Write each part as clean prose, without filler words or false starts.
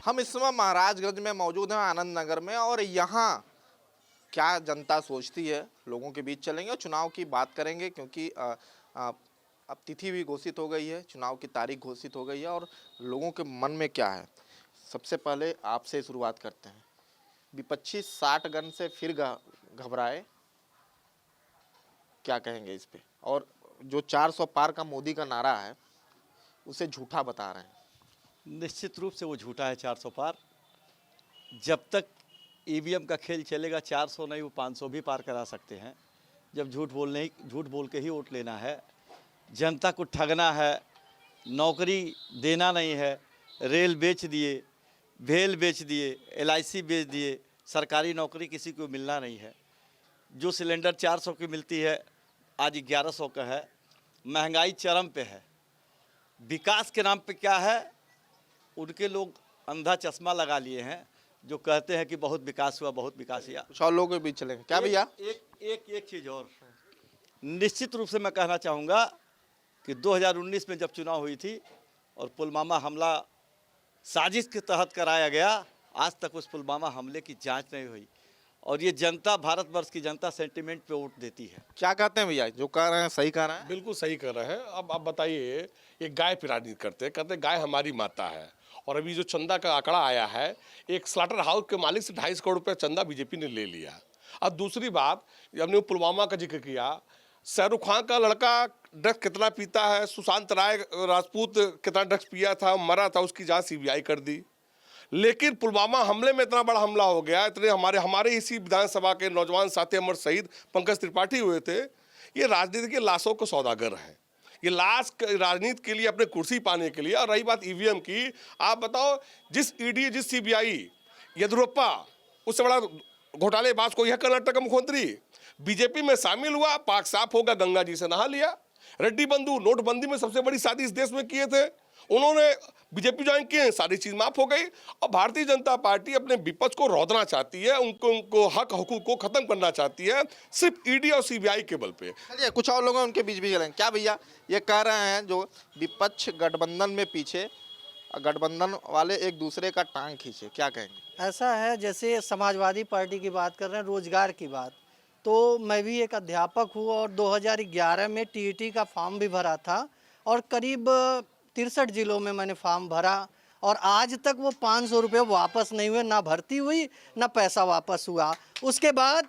हम इस समय महाराजगंज में मौजूद हैं, आनंद नगर में, और यहाँ क्या जनता सोचती है लोगों के बीच चलेंगे और चुनाव की बात करेंगे, क्योंकि अब तिथि भी घोषित हो गई है, चुनाव की तारीख घोषित हो गई है और लोगों के मन में क्या है। सबसे पहले आपसे शुरुआत करते हैं। विपक्षी 60 गन से फिर घबराए, क्या कहेंगे इस पे? और जो 400 पार का मोदी का नारा है उसे झूठा बता रहे हैं। निश्चित रूप से वो झूठा है। 400 पार, जब तक ईवीएम का खेल चलेगा 400 नहीं वो 500 भी पार करा सकते हैं। जब झूठ बोल के ही वोट लेना है, जनता को ठगना है, नौकरी देना नहीं है, रेल बेच दिए, भेल बेच दिए, LIC बेच दिए, सरकारी नौकरी किसी को मिलना नहीं है। जो सिलेंडर 400 की मिलती है आज 1100 का है। महंगाई चरम पे है। विकास के नाम पे क्या है, उनके लोग अंधा चश्मा लगा लिए हैं जो कहते हैं कि बहुत विकास हुआ, बहुत विकास हुआ। कुछ और लोगों के बीच चलेंगे क्या भैया? एक चीज़ और निश्चित रूप से मैं कहना चाहूँगा कि 2019 में जब चुनाव हुई थी और पुलवामा हमला साजिश के तहत कराया गया, आज तक उस पुलवामा हमले की जांच नहीं हुई और ये जनता, भारतवर्ष की जनता सेंटिमेंट पे वोट देती है। क्या कहते हैं भैया? जो कह रहे हैं सही कह रहे हैं? बिल्कुल सही कर रहे हैं। अब आप बताइए, ये गाय पे राजनीति करते हैं, कहते हैं गाय हमारी माता है। और अभी जो चंदा का आंकड़ा आया है, एक स्लाटर हाउस के मालिक से 250 करोड़ रुपये चंदा बीजेपी ने ले लिया। अब दूसरी बात, हमने पुलवामा का जिक्र किया, शाहरुख खान का लड़का ड्रग्स कितना पीता है, सुशांत राय राजपूत कितना ड्रग्स पिया था, मरा था, उसकी जांच CBI कर दी। लेकिन पुलवामा हमले में इतना बड़ा हमला हो गया, इतने हमारे इसी विधानसभा के नौजवान साथी अमर शहीद पंकज त्रिपाठी हुए थे। ये राजनीति के लाशों को सौदागर है। ये लाश राजनीति के लिए, अपने कुर्सी पाने के लिए। और रही बात ईवीएम की, आप बताओ, जिस ED, जिस CBI, येदियुरप्पा, उससे बड़ा घोटालेबाज कोई है कर्नाटक का मुख्यमंत्री? बीजेपी में शामिल हुआ, पाक साफ होगा, गंगा जी से नहा लिया। रेड्डी बंधु नोटबंदी में सबसे बड़ी शादी इस देश में किए थे, उन्होंने बीजेपी ज्वाइन किए, सारी चीज माफ हो गई। और भारतीय जनता पार्टी अपने विपक्ष को रौदना चाहती है, उनको हक हुकूक को खत्म करना चाहती है, सिर्फ ED और CBI के बल पे। चलिए कुछ और लोग हैं, उनके बीच भी चलेंगे क्या भैया? ये कह रहे हैं जो विपक्ष गठबंधन में पीछे, गठबंधन वाले एक दूसरे का टांग खींचे, क्या कहेंगे? ऐसा है, जैसे समाजवादी पार्टी की बात कर रहे हैं, रोजगार की बात, तो मैं भी एक अध्यापक हूँ और 2011 में TET का फॉर्म भी भरा था और करीब 63 जिलों में मैंने फॉर्म भरा और आज तक वो 500 रुपये वापस नहीं हुए, ना भर्ती हुई ना पैसा वापस हुआ। उसके बाद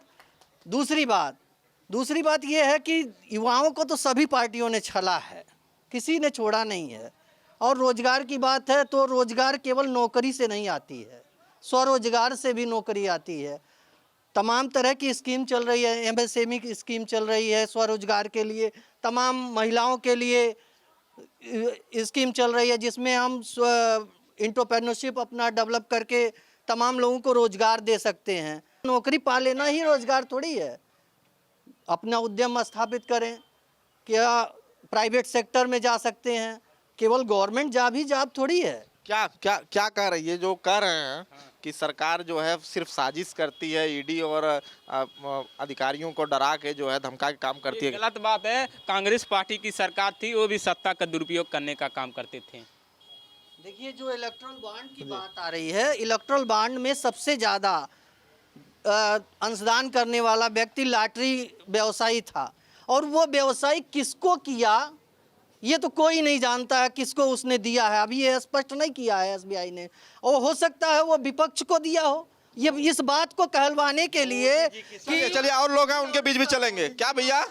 दूसरी बात ये है कि युवाओं को तो सभी पार्टियों ने छला है, किसी ने छोड़ा नहीं है। और रोजगार की बात है तो रोजगार केवल नौकरी से नहीं आती है, स्वरोजगार से भी नौकरी आती है। तमाम तरह की स्कीम चल रही है, MSME की स्कीम चल रही है स्वरोजगार के लिए, तमाम महिलाओं के लिए स्कीम चल रही है जिसमें हम एंटरप्रेन्योरशिप अपना डेवलप करके तमाम लोगों को रोजगार दे सकते हैं। नौकरी पा लेना ही रोजगार थोड़ी है। अपना उद्यम स्थापित करें, क्या प्राइवेट सेक्टर में जा सकते हैं, केवल गवर्नमेंट जॉब थोड़ी है। क्या कह रही है? जो कह रहे हैं कि सरकार जो है सिर्फ साजिश करती है, ED और अधिकारियों को डरा के जो है धमका के काम करती है। गलत बात है। कांग्रेस पार्टी की सरकार थी, वो भी सत्ता का दुरुपयोग करने का काम करते थे। देखिए, जो इलेक्ट्रल बॉन्ड की बात आ रही है, इलेक्ट्रल बॉन्ड में सबसे ज़्यादा अंशदान करने वाला व्यक्ति लॉटरी व्यवसायी था और वो व्यवसायी किसको किया ये तो कोई नहीं जानता है, किसको उसने दिया है। अभी ये स्पष्ट नहीं किया है SBI ने, और हो सकता है वो विपक्ष को दिया हो। ये इस बात को कहलवाने के लिए कि चलिए और लोग हैं, उनके बीच भी चलेंगे क्या भैया?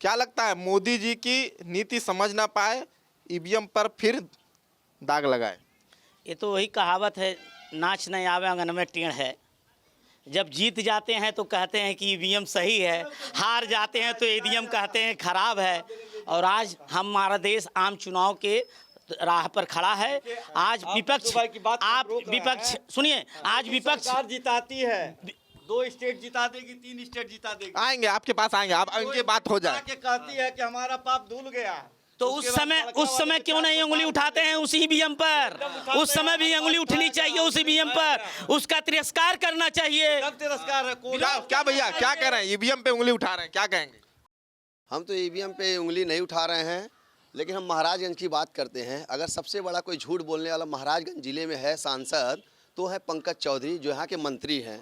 क्या लगता है, मोदी जी की नीति समझ ना पाए, EVM पर फिर दाग लगाए? ये तो वही कहावत है, नाच नहीं आवे आंगन में टेढ़ है। जब जीत जाते हैं तो कहते हैं कि EVM सही है, हार जाते हैं तो EVM कहते हैं खराब है। और आज हमारा देश आम चुनाव के राह पर खड़ा है। आज विपक्ष, आप विपक्ष सुनिए, आज विपक्ष जिताती है, 2 स्टेट जिता देगी, 3 स्टेट जिता देगी। आएंगे आपके पास, आएंगे आप, इनकी बात हो जाए। कहती है कि हमारा पाप धुल गया, तो उस समय क्यों नहीं उंगली उठाते हैं उस EVM पर? उस समय भी उंगली उठनी चाहिए उस EVM पर, उसका तिरस्कार करना चाहिए। तिरस्कार है क्या भैया क्या कह रहे हैं? EVM पे उंगली उठा रहे हैं, क्या कहेंगे? हम तो EVM पे उंगली नहीं उठा रहे हैं लेकिन हम महाराजगंज की बात करते हैं। अगर सबसे बड़ा कोई झूठ बोलने वाला महाराजगंज ज़िले में है सांसद तो है पंकज चौधरी, जो यहाँ के मंत्री हैं,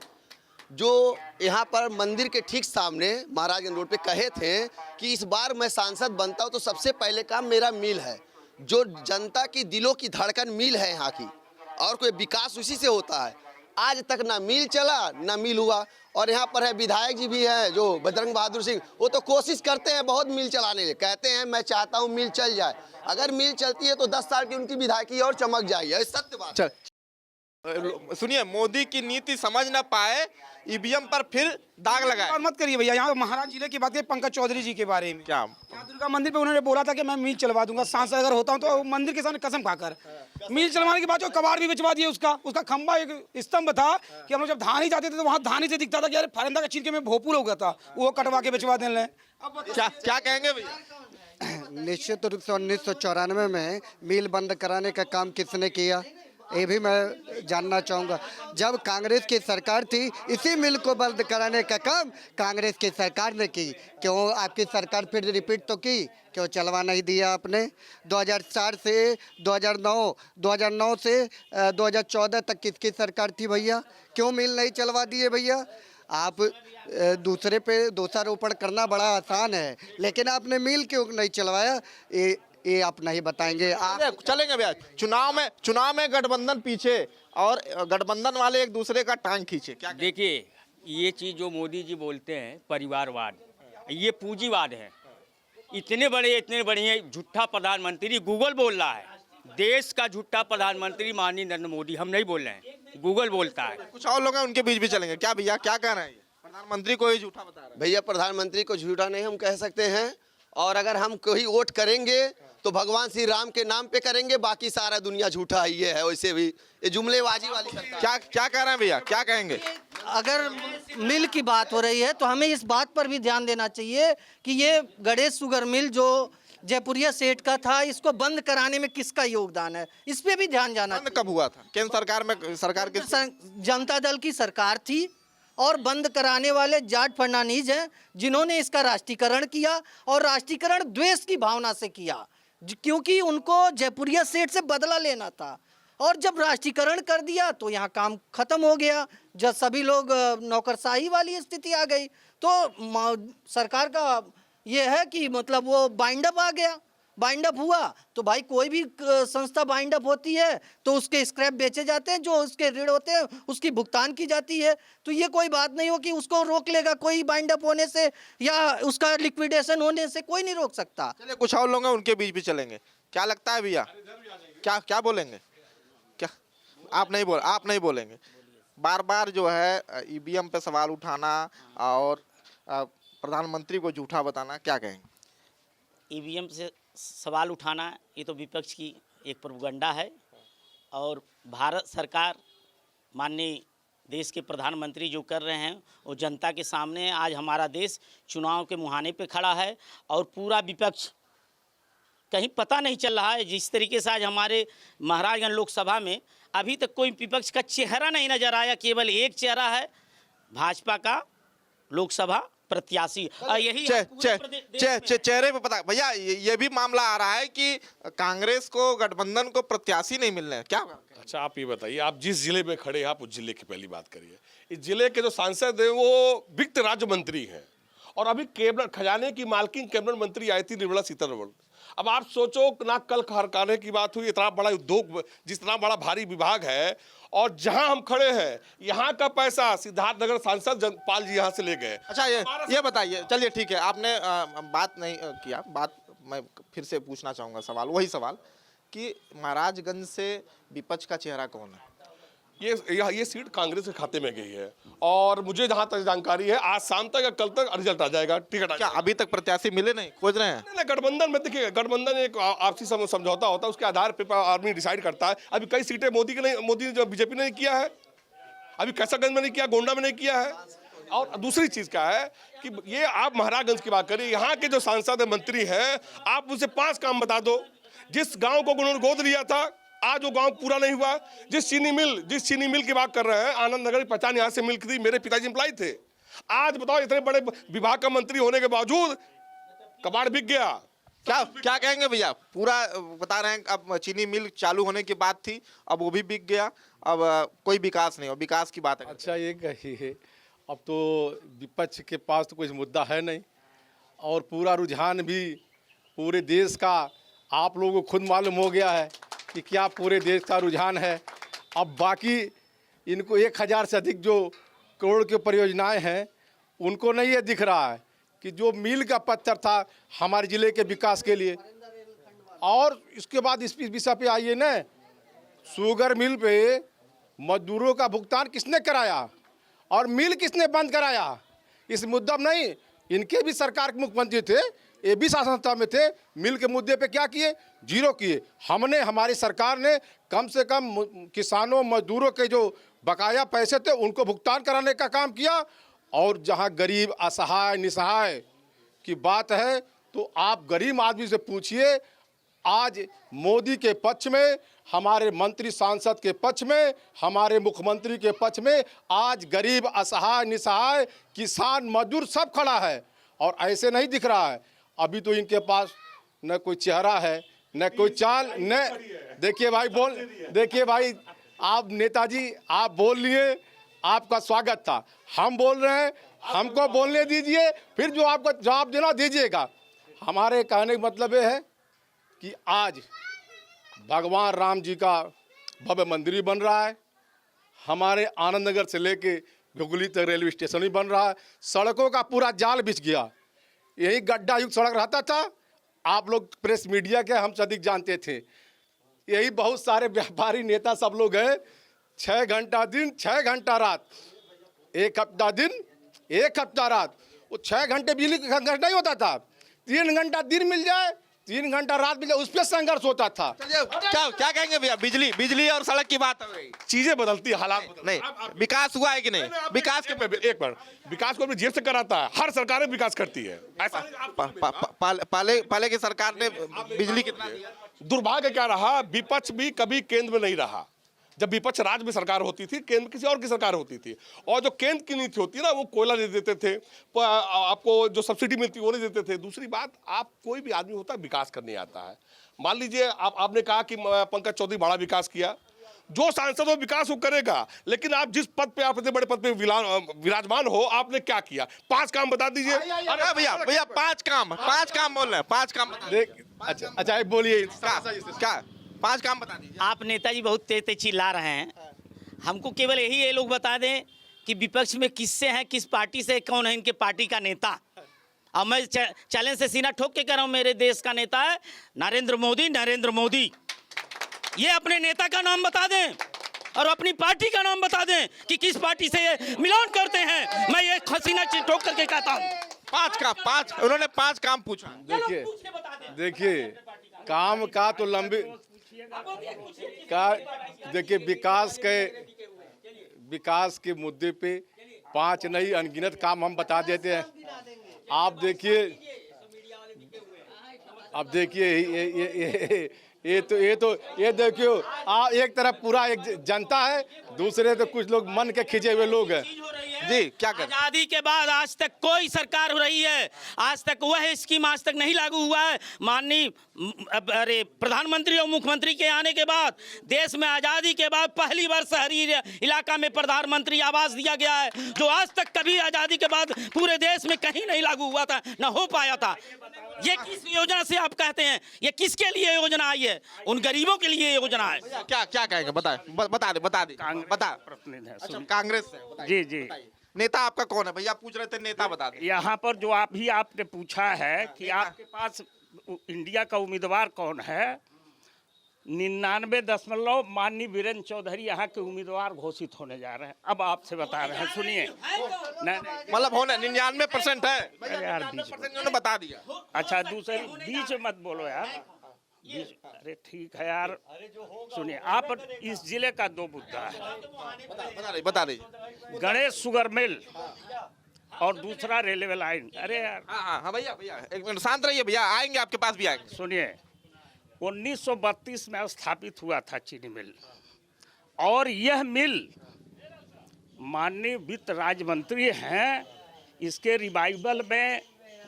जो यहाँ पर मंदिर के ठीक सामने महाराजगंज रोड पे कहे थे कि इस बार मैं सांसद बनता हूँ तो सबसे पहले काम मेरा मिल है, जो जनता की दिलों की धड़कन मिल है यहाँ की, और कोई विकास उसी से होता है। आज तक ना मिल चला ना मिल हुआ। और यहाँ पर है विधायक जी भी हैं जो बजरंग बहादुर सिंह, वो तो कोशिश करते हैं बहुत मिल चलाने के, कहते हैं मैं चाहता हूँ मिल चल जाए। अगर मिल चलती है तो 10 साल की उनकी विधायकी और चमक जाएगी, ये सत्य बात। चल सुनिए, मोदी की नीति समझ ना पाए, ईवीएम पर फिर दाग लगाए। और मत करिए भैया, यहाँ महाराज जिले की बात करें पंकज चौधरी जी के बारे में। क्या यहाँ दुर्गा मंदिर पे उन्होंने बोला था कि मैं मील चलवा दूंगा, सांसद अगर होता हूँ तो मंदिर के सामने कसम खाकर मील चलवाने के बाद जो कबाड़ भी बिचवा दिए, उसका खंबा एक स्तंभ था कि हम लोग जब धान ही जाते थे तो वहाँ धान ही से दिखता था कि यार फरिंदा का छीन के में भोपूल हो गया था, वो कटवा के बिचवा देने लगे। क्या कहेंगे भैया? निश्चित रूप से 1994 में मिल बंद कराने का काम किसने किया, ये भी मैं जानना चाहूँगा। जब कांग्रेस की सरकार थी इसी मिल को बंद कराने का काम कांग्रेस की सरकार ने की। क्यों आपकी सरकार फिर रिपीट तो की, क्यों चलवा नहीं दिया आपने? 2004 से 2009, 2009 से 2014 तक किसकी सरकार थी भैया? क्यों मिल नहीं चलवा दिए भैया? आप दूसरे पे दोषारोपण करना बड़ा आसान है, लेकिन आपने मिल क्यों नहीं चलवाया, ये आप नहीं बताएंगे। आप चलेंगे भैया, चुनाव में गठबंधन पीछे और गठबंधन वाले एक दूसरे का टांग खींचे। क्या देखिए, ये चीज़ जो मोदी जी बोलते हैं परिवारवाद, ये पूंजीवाद है। इतने बड़े झूठा प्रधानमंत्री गूगल बोल रहा है, देश का झूठा प्रधानमंत्री माननीय नरेंद्र मोदी, हम नहीं बोल रहे हैं, गूगल बोलता है। कुछ और लोग हैं उनके बीच भी चलेंगे। क्या भैया, क्या कह रहे हैं? प्रधानमंत्री को ही झूठा बता रहे हैं। भैया प्रधानमंत्री को झूठा नहीं हम कह सकते हैं, और अगर हम कोई वोट करेंगे तो भगवान श्री राम के नाम पे करेंगे, बाकी सारा दुनिया झूठा ही है। वैसे भी ये जुमलेबाजी वाली सरकार। क्या कह रहे हैं भैया, क्या कहेंगे? अगर मिल की बात हो रही है तो हमें इस बात पर भी ध्यान देना चाहिए कि ये गणेश शुगर मिल जो जयपुरिया सेठ का था, इसको बंद कराने में किसका योगदान है, इस पे भी ध्यान जाना। बंद कब हुआ था? केंद्र सरकार में, सरकार की जनता दल की सरकार थी, और बंद कराने वाले जाट फर्नांडीज हैं जिन्होंने इसका राष्ट्रीयकरण किया, और राष्ट्रीयकरण द्वेष की भावना से किया, क्योंकि उनको जयपुरिया सेठ से बदला लेना था। और जब राष्ट्रीयकरण कर दिया तो यहाँ काम खत्म हो गया, जब सभी लोग नौकरशाही वाली स्थिति आ गई, तो सरकार का ये है कि मतलब वो बाइंड अप आ गया। बाइंड अप हुआ तो भाई कोई भी संस्था बाइंड अप होती है तो उसके स्क्रैप बेचे जाते हैं, जो उसके ऋण होते हैं उसकी भुगतान की जाती है। तो ये कोई बात नहीं हो कि उसको रोक लेगा कोई बाइंड अप होने से या उसका लिक्विडेशन होने से, कोई नहीं रोक सकता। चलिए, कुछ और लोग हैं उनके बीच भी चलेंगे। क्या लगता है भैया, क्या बोलेंगे? क्या आप नहीं बोलेंगे? बार बार जो है ईवीएम पे सवाल उठाना और प्रधानमंत्री को झूठा बताना, क्या कहेंगे? ईवीएम से सवाल उठाना ये तो विपक्ष की एक प्रोपगंडा है, और भारत सरकार माननीय देश के प्रधानमंत्री जो कर रहे हैं वो जनता के सामने। आज हमारा देश चुनाव के मुहाने पे खड़ा है और पूरा विपक्ष कहीं पता नहीं चल रहा है। जिस तरीके से आज हमारे महाराजगंज लोकसभा में अभी तक कोई विपक्ष का चेहरा नहीं नजर आया, केवल एक चेहरा है भाजपा का लोकसभा प्रत्याशी। यही चेहरे पे पता भैया, ये भी मामला आ रहा है कि कांग्रेस को, गठबंधन को प्रत्याशी नहीं मिल रहे हैं। क्या? अच्छा, आप ये बताइए, आप जिस जिले में खड़े हैं, आप उस जिले की पहली बात करिए। इस जिले के जो सांसद हैं वो वित्त राज्य मंत्री हैं, और अभी कैबिनेट खजाने की मालकिन कैबिनेट मंत्री आई थी निर्मला सीतारमण। अब आप सोचो ना, कल कारखाने की बात हुई, इतना बड़ा उद्योग, जितना बड़ा भारी विभाग है, और जहां हम खड़े हैं यहाँ का पैसा सिद्धार्थनगर सांसद पाल जी यहाँ से ले गए। अच्छा, ये बताइए, चलिए ठीक है, आपने बात नहीं किया, बात मैं फिर से पूछना चाहूँगा, सवाल वही सवाल कि महाराजगंज से विपक्ष का चेहरा कौन है? ये सीट कांग्रेस के खाते में गई है, और मुझे जहां तक जानकारी है आज शाम तक या कल तक रिजल्ट आ जाएगा, टिकट आ क्या अभी तक प्रत्याशी मिले नहीं, खोज रहे हैं? नहीं, गठबंधन में देखिए, गठबंधन एक आपसी समझौता होता है, उसके आधार पर आदमी डिसाइड करता है। अभी कई सीटें मोदी जो बीजेपी ने नहीं किया है, अभी कैसरगंज में नहीं किया, गोंडा में नहीं किया है। और दूसरी चीज क्या है कि ये आप महाराजगंज की बात करिए, यहाँ के जो सांसद मंत्री हैं, आप उनसे 5 काम बता दो। जिस गाँव को उन्होंने गोद लिया था आज वो गांव पूरा नहीं हुआ। जिस चीनी मिल की बात कर रहे हैं, आनंद नगर पहचान यहाँ से मिल थी, मेरे पिताजी एम्प्लॉय थे। आज बताओ, इतने बड़े विभाग का मंत्री होने के बावजूद कबाड़ बिक गया, क्या क्या कहेंगे भैया? पूरा बता रहे हैं अब चीनी मिल चालू होने की बात थी, अब वो भी बिक गया, अब कोई विकास नहीं, और विकास की बात है। अच्छा ये कहिए, अब तो विपक्ष के पास तो कोई मुद्दा है नहीं, और पूरा रुझान भी पूरे देश का आप लोगों को खुद मालूम हो गया है कि क्या पूरे देश का रुझान है। अब बाकी इनको 1000 से अधिक जो करोड़ की परियोजनाएं हैं उनको नहीं ये दिख रहा है कि जो मील का पत्थर था हमारे ज़िले के विकास के लिए। और इसके बाद इस विषय पे आइए न, शुगर मिल पे मजदूरों का भुगतान किसने कराया और मिल किसने बंद कराया, इस मुद्दा में नहीं। इनके भी सरकार के मुख्यमंत्री थे, ये भी शासनसत्ता में थे, मिल के मुद्दे पे क्या किए? जीरो किए। हमने, हमारी सरकार ने कम से कम किसानों मजदूरों के जो बकाया पैसे थे उनको भुगतान कराने का काम किया। और जहां गरीब असहाय निसहाय की बात है तो आप गरीब आदमी से पूछिए, आज मोदी के पक्ष में, हमारे मंत्री सांसद के पक्ष में, हमारे मुख्यमंत्री के पक्ष में आज गरीब असहाय निसहाय किसान मजदूर सब खड़ा है। और ऐसे नहीं दिख रहा है, अभी तो इनके पास न कोई चेहरा है न कोई चाल न। देखिए भाई आप नेताजी आप बोल लिए, आपका स्वागत था, हम बोल रहे हैं, हमको बोलने दीजिए, फिर जो आपको जवाब देना दीजिएगा। हमारे कहने का मतलब ये है कि आज भगवान राम जी का भव्य मंदिर बन रहा है, हमारे आनंद नगर से लेके घुगली तक रेलवे स्टेशन भी बन रहा है, सड़कों का पूरा जाल बिछ गया। यही गड्ढा युक्त सड़क रहता था, आप लोग प्रेस मीडिया के हम अधिक जानते थे। यही बहुत सारे व्यापारी नेता सब लोग हैं, 6 घंटा दिन 6 घंटा रात, 1 हफ्ता दिन 1 हफ्ता रात। वो 6 घंटे बिजली का संघर्ष नहीं होता था, 3 घंटा दिन मिल जाए 3 घंटा रात मिल जाए, उस पर संघर्ष होता था। क्या कहेंगे भैया? बिजली और सड़क की बात हो गई, चीजें बदलती, हालात नहीं, विकास हुआ है कि नहीं? विकास के एक बार विकास को अपनी जेब से कराता है, हर सरकारें विकास करती है। ऐसा पहले की सरकार ने बिजली कितना दिया? दुर्भाग्य क्या रहा, विपक्ष भी कभी केंद्र में नहीं रहा। जब विपक्ष राज्य में सरकार होती थी, केंद्र किसी और की सरकार होती थी, और जो केंद्र की नीति होती है ना, वो कोयला दे देते थे, आपको जो सब्सिडी मिलती वो नहीं देते थे। दूसरी बात, आप कोई भी आदमी होता है विकास करने आता है। मान लीजिए आपने कहा कि पंकज चौधरी बड़ा विकास किया, जो सांसद वो विकास वो करेगा, लेकिन आप जिस पद पे, आप इतने बड़े पद पे विराजमान हो, आपने क्या किया? 5 काम बता दीजिए। अरे भैया 5 काम बोल रहे हैं, 5 काम अच्छा बोलिए, क्या 5 काम बता दीजिए। आप नेताजी बहुत तेज चिल्ला रहे हैं, हमको केवल यही ये लोग बता दें कि विपक्ष में किससे हैं, किस पार्टी से, कौन है इनके पार्टी का नेता। अब मैं चैलेंज से सीना ठोक के कह रहा हूँ, मेरे देश का नेता है नरेंद्र मोदी। ये अपने नेता का नाम बता दें और अपनी पार्टी का नाम बता दें कि किस पार्टी से ये मिलान करते हैं। मैं ये सीना ठोक करके कहता हूँ। 5 उन्होंने 5 काम पूछा। देखिए काम का तो लंबी का, देखिए विकास के मुद्दे पे 5 नहीं अनगिनत काम हम बता देते हैं। आप देखिए ये देखियो, एक तरफ पूरा एक जनता है, दूसरे तो कुछ लोग मन के खिंचे हुए लोग हैं। जी क्या कर? आजादी के बाद आज तक कोई सरकार हो रही है, आज तक वह स्कीम आज तक नहीं लागू हुआ है। माननीय प्रधानमंत्री और मुख्यमंत्री के आने के बाद देश में आजादी के बाद पहली बार शहरी इलाका में प्रधानमंत्री आवास दिया गया है, जो आज तक कभी आजादी के बाद पूरे देश में कहीं नहीं लागू हुआ था, न हो पाया था। ये किस योजना से आप कहते हैं, ये किसके लिए योजना आई है? उन गरीबों के लिए योजना है। क्या कहेंगे? बता दे। कांग्रेस से। जी नेता आपका कौन है भैया? पूछ रहे थे, नेता बता दें। यहाँ पर जो आपने पूछा है कि आपके पास इंडिया का उम्मीदवार कौन है, 99.9 माननीय वीरेंद्र चौधरी यहाँ के उम्मीदवार घोषित होने जा रहे हैं। अब आपसे बता रहे हैं, सुनिए। मतलब होने 99% है यार, 99% बता दिया। अच्छा दूसरे बीच मत बोलो यार, अरे ठीक है यार, सुनिए। आप इस जिले का 2 मुद्दा है, बता दीजिए। गणेश शुगर मिल और दूसरा रेलवे लाइन। अरे यार हाँ भैया एक मिनट शांत रहिए भैया, आएंगे आपके पास भी आएंगे। सुनिए, 1932 में स्थापित हुआ था चीनी मिल, और यह मिल माननीय वित्त राज्य मंत्री हैं, इसके रिवाइवल में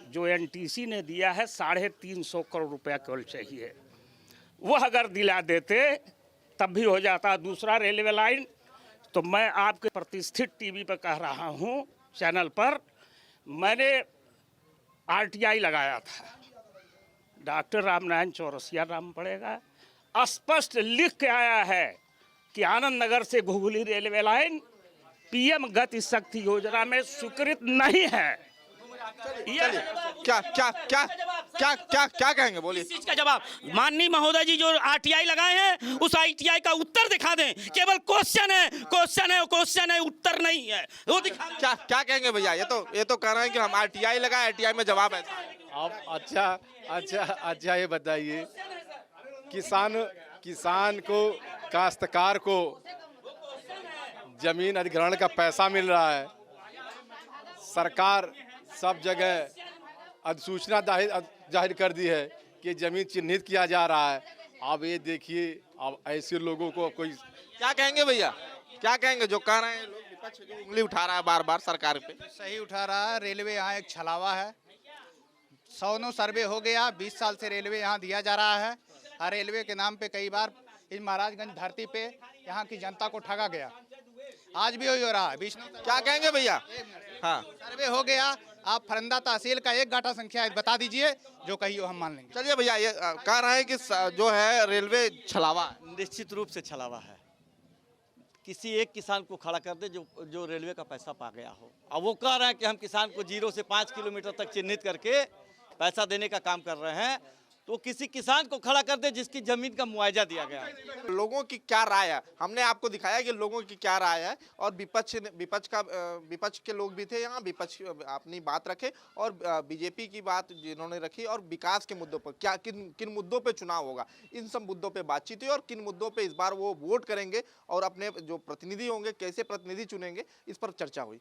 जो एनटीसी ने दिया है 350 करोड़ रुपया केवल चाहिए, वह अगर दिला देते तब भी हो जाता। दूसरा रेलवे लाइन, तो मैं आपके प्रतिष्ठित टीवी पर कह रहा हूँ, चैनल पर, मैंने आरटीआई लगाया था, डॉक्टर रामनारायण चौरसिया नाम पड़ेगा, स्पष्ट लिख के आया है कि आनंद नगर से घुघुली रेलवे लाइन पीएम गति शक्ति योजना में स्वीकृत नहीं है। चलिए, क्या क्या क्या क्या क्या क्या कहेंगे, बोलिए। इस चीज का जवाब माननीय महोदय जी जो आरटीआई लगाए हैं उस आरटीआई का उत्तर दिखा दें। केवल क्वेश्चन है, क्वेश्चन है, क्वेश्चन है, उत्तर नहीं है, वो दिखा। क्या क्या कहेंगे भैया? ये तो कह रहे हैं कि हम आरटीआई लगाए, आरटीआई में जवाब है। आप अच्छा ये बताइए, किसान को, काश्तकार को जमीन अधिग्रहण का पैसा मिल रहा है, सरकार सब जगह अधिसूचना जाहिर कर दी है कि जमीन चिन्हित किया जा रहा है। अब ये देखिए, अब ऐसे लोगों को कोई क्या कहेंगे भैया? क्या कहेंगे जो कह रहे हैं लोग, विपक्ष जो उंगली उठा रहा है बार बार सरकार पे? सही उठा रहा है। रेलवे यहाँ एक छलावा है। 100 सर्वे हो गया, 20 साल से रेलवे यहाँ दिया जा रहा है। और रेलवे के नाम पे कई बार इस महाराजगंज धरती पे यहाँ की जनता को ठगा गया, आज भी वही हो रहा है। क्या कहेंगे भैया? हाँ, सर्वे हो गया, आप फरंदा तहसील का एक गाटा संख्या बता दीजिए, जो कहिए हम मान लेंगे। चलिए भैया, ये कह रहे हैं कि जो है रेलवे छलावा है। निश्चित रूप से छलावा है। किसी एक किसान को खड़ा कर दे जो रेलवे का पैसा पा गया हो। अब वो कह रहे हैं कि हम किसान को 0 से 5 किलोमीटर तक चिन्हित करके पैसा देने का काम कर रहे हैं, तो किसी किसान को खड़ा कर दे जिसकी जमीन का मुआवजा दिया गया है। लोगों की क्या राय है, हमने आपको दिखाया कि लोगों की क्या राय है, और विपक्ष के लोग भी थे यहाँ, विपक्ष अपनी बात रखे, और बीजेपी की बात जिन्होंने रखी, और विकास के मुद्दों पर क्या किन मुद्दों पे चुनाव होगा, इन सब मुद्दों पे बातचीत हुई, और किन मुद्दों पे इस बार वो वोट करेंगे और अपने जो प्रतिनिधि होंगे कैसे प्रतिनिधि चुनेंगे, इस पर चर्चा हुई।